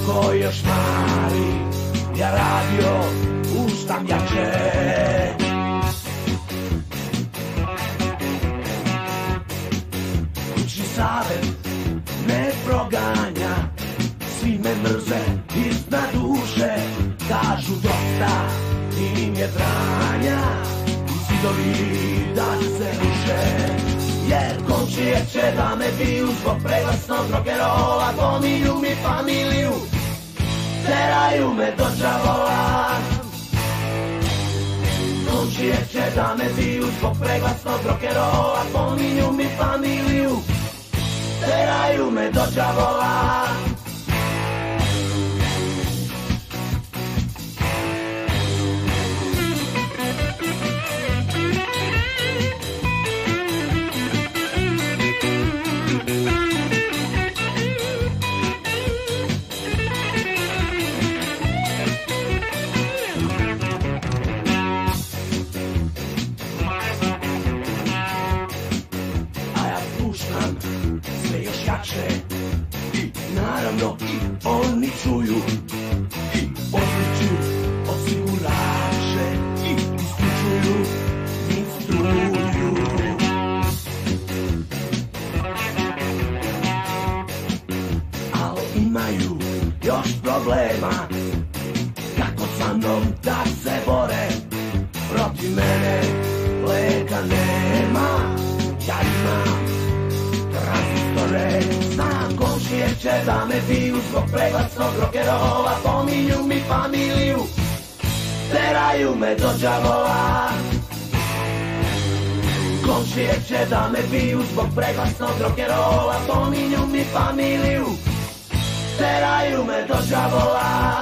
oko još mari, ja radio ustam jače. Kućni savjet me proganja, svi me mrze iznad duše, kažu dosta im je dranja, i zidovi da se ruše. Jer komšije će da me biju zbog preglasnog rock'n'rolla, pominju mi familiju, teraju me do đavola. Komšije će da me biju zbog preglasnog rock'n'rolla, pominju mi familiju, teraju me do đavola. Sve još jače i naravno i oni čuju i odliču osigurače i isključuju mi struju. Al imaju još problema, kako sa mnom da se bore, protiv mene leka nema, ja imam tranzistore. Znam komšije će da me biju zbog preglasnog rock'n'rolla, pominju mi familiju, teraju me do đavola. Komšije će da me biju zbog preglasnog rock'n'rolla, pominju mi familiju, teraju me do đavola.